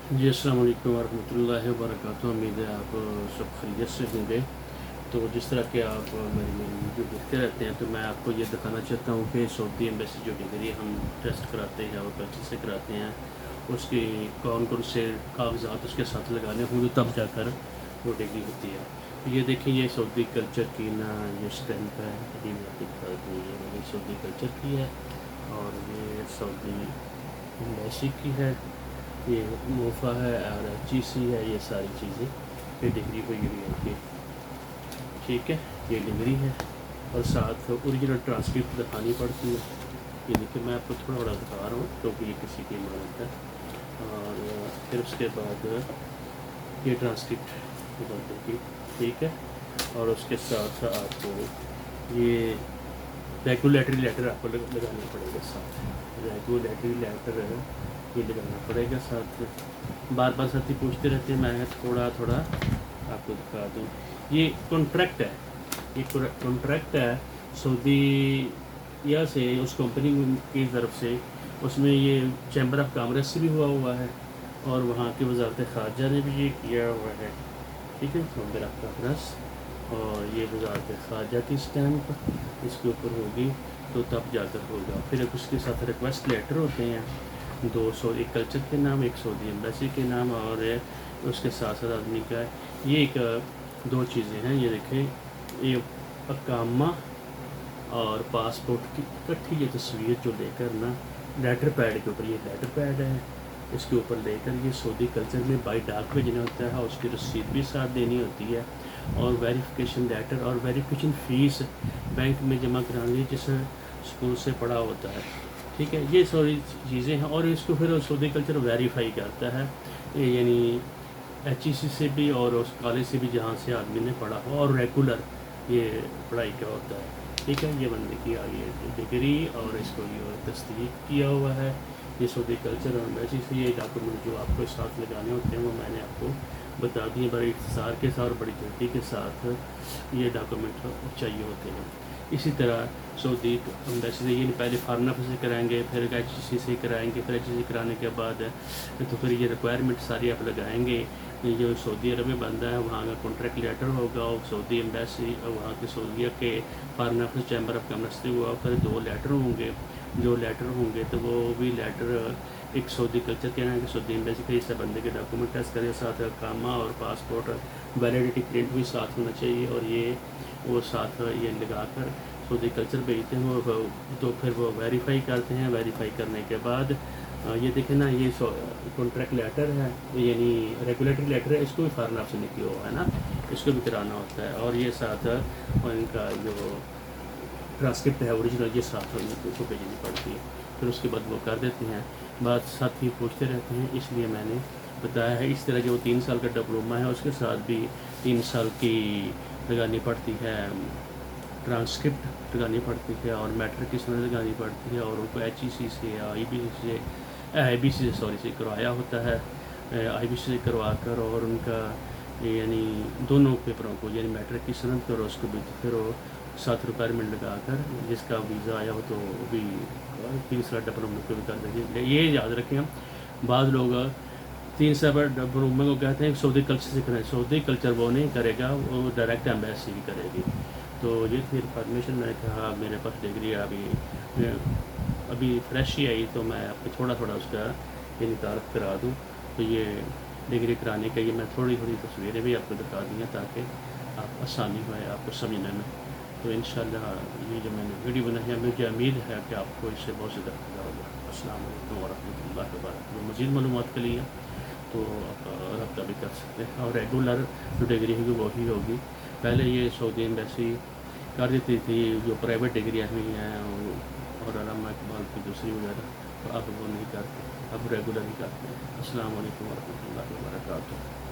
जी, अस्सलाम वालेकुम वरहमतुल्लाहि वबरकातुहू। उम्मीद है आप सब खैरियत से होंगे। तो जिस तरह के आप मेरी मेरी वीडियो देखते रहते हैं, तो मैं आपको ये दिखाना चाहता हूँ कि सऊदी एम्बेसी जो डिग्री हम टेस्ट कराते हैं और पर्ची से कराते हैं, उसकी कौन कौन से कागजात उसके साथ लगाने होंगे, तब जाकर वो डिग्री होती है। तो ये देखिए, ये सऊदी कल्चर की ना ये स्टैम्प है। अभी मैं आपको दिखा दूँ, ये वाली सऊदी कल्चर की है और ये सऊदी एम्बेसी की है, ये मोफ़ा है और एचईसी है। ये सारी चीज़ें ये डिग्री हुई हुई है कि ठीक है, ये डिग्री है और साथ ओरिजिनल ट्रांसक्रिप्ट दिखानी पड़ती है। ये देखिए, मैं आपको थोड़ा थोड़ा दिखा रहा हूँ क्योंकि ये किसी की इमारत है। और फिर उसके बाद ये ट्रांसक्रिप्ट बनेगी, ठीक है। और उसके साथ साथ आपको ये रेगुलेटरी लेटर आपको लगाना पड़ेगा साथ। रेगुलेटरी लेटर ये लगाना पड़ेगा साथ। बार बार साथी पूछते रहते हैं, मैं थोड़ा थोड़ा आपको दिखा दूँ। ये कॉन्ट्रैक्ट है, ये कॉन्ट्रैक्ट है सऊदी या से उस कंपनी की तरफ से। उसमें ये चैम्बर ऑफ कॉमर्स से भी हुआ है और वहाँ की वजारत ख़ारजा ने भी ये किया हुआ है, ठीक है। चैम्बर ऑफ कॉमर्स और ये वजारत ख़ारजा की स्टैम्प इसके ऊपर होगी, तो तब जाकर होगा। फिर उसके साथ रिक्वेस्ट लेटर होते हैं दो, सऊदी कल्चर के नाम, एक सऊदी एम्बेसी के नाम, और उसके साथ साथ आदमी का ये एक दो चीज़ें हैं। ये देखें, ये अकामा और पासपोर्ट की इकट्ठी ये तस्वीर जो लेकर ना लेटर पैड के ऊपर, ये लेटर पैड है, इसके ऊपर लेकर ये सऊदी कल्चर में बाई डाक भेजना होता है। उसकी रसीद भी साथ देनी होती है और वेरिफिकेशन लेटर और वेरिफिकेशन फ़ीस बैंक में जमा करानी है जिस स्कूल से पढ़ा होता है, ठीक है। ये सारी चीज़ें हैं और इसको फिर सऊदी कल्चर वेरीफाई करता है, यानी एचईसी से भी और उस कॉलेज से भी जहाँ से आदमी ने पढ़ा हो और रेगुलर ये पढ़ाई का होता है, ठीक है। ये बंदे की आ गई है डिग्री और इसको ये तस्दीक किया हुआ है। ये सऊदी कल्चर और एम्बेसी से ये डॉक्यूमेंट जो आपको साथ लगाने होते हैं वो मैंने आपको बता दिए, बड़े इख्तिसार के साथ और बड़ी जल्दी के साथ ये डॉक्यूमेंट चाहिए होते हैं। इसी तरह सऊदी एम्बेसी से ये पहले फॉरेन ऑफिस से कराएंगे, फिर एचईसी से कराएंगे, फिर एचईसी कराने के बाद तो फिर ये रिक्वायरमेंट सारी आप लगाएंगे। जो सऊदी अरब में बंदा है वहाँ का कॉन्ट्रैक्ट लेटर होगा और सऊदी एम्बेसी वहाँ के सऊदीया के foreign office chamber of commerce से हुआ, फिर दो लेटर होंगे। जो लेटर होंगे तो वो भी लेटर एक सऊदी कल्चर कहना है कि सऊदी एम्बेसी का हिस्सा बंदे के डॉक्यूमेंट टेस्ट करें, साथ कामा और पासपोर्ट वैलिडिटी प्रिंट भी साथ होना चाहिए और ये वो साथ ये लगा कर सऊदी कल्चर भेजते हैं वो, तो फिर वो वेरीफाई करते हैं। वेरीफाई करने के बाद ये देखें ना, ये कॉन्ट्रैक्ट लेटर है, यानी रेगुलेटरी लेटर है, इसको भी फॉरेन ऑफिस से निकले हुआ है ना, इसको भी कराना होता है। और ये साथ और इनका जो ट्रांसक्रिप्ट है ओरिजिनल, ये साथ उनको भेजनी पड़ती है, फिर उसके बाद वो कर देते हैं। बात साथी पूछते रहते हैं, इसलिए मैंने बताया है। इस तरह जो 3 साल का डिप्लोमा है उसके साथ भी 3 साल की लगानी पड़ती है, ट्रांसक्रिप्ट लगानी पड़ती है और मैट्रिक की सनद लगानी पड़ती है और उनको एचईसी से या आईबीसी से से करवाया होता है। आईबीसी से करवा कर और उनका यानी दोनों पेपरों को, यानी मैट्रिक की सनद कर उसको भी फिर वो साथ रिक्वायरमेंट लगा कर जिसका वीज़ा आया हो तो वो भी तीसरा डिप्लोमा को भी कर देंगे। ये याद रखें, हम बाद लोग 3 साल डिप्लोमा को कहते हैं सऊदी कल्चर से करें, सऊदी कल्चर वो नहीं करेगा, वो डायरेक्ट एम्बेसी ही करेगी। तो ये थी इन्फॉर्मेशन। मैंने कहा मेरे पास डिग्री अभी फ्रेश ही आई, तो मैं आपको थोड़ा थोड़ा उसका ये नितारफ करा दूँ। तो ये डिग्री कराने का ये मैं थोड़ी थोड़ी तस्वीरें भी आपको दिखा दी हैं ताकि आप आसानी हो आपको समझने में। तो इंशाल्लाह ये जो मैंने वीडियो बनाई है, मुझे उम्मीद है कि आपको इससे बहुत ज़्यादा फ़ायदा होगा। अस्सलाम वालेकुम वरहमतुल्लाहि वबरकातुहू। मज़ीद मालूमात के लिए तो आप रब्ता भी कर सकते हैं और रेगुलर जो डिग्री होगी वही होगी। पहले ये सऊदी एम्बेसी कर देती थी जो प्राइवेट डिग्रियाँ हुई हैं और अल्लामा इकबाल की दूसरी वगैरह, तो अब वो नहीं करते, अब रेगुलर ही करते हैं। अस्सलाम वालेकुम वरहमतुल्लाहि वबरकातुहू।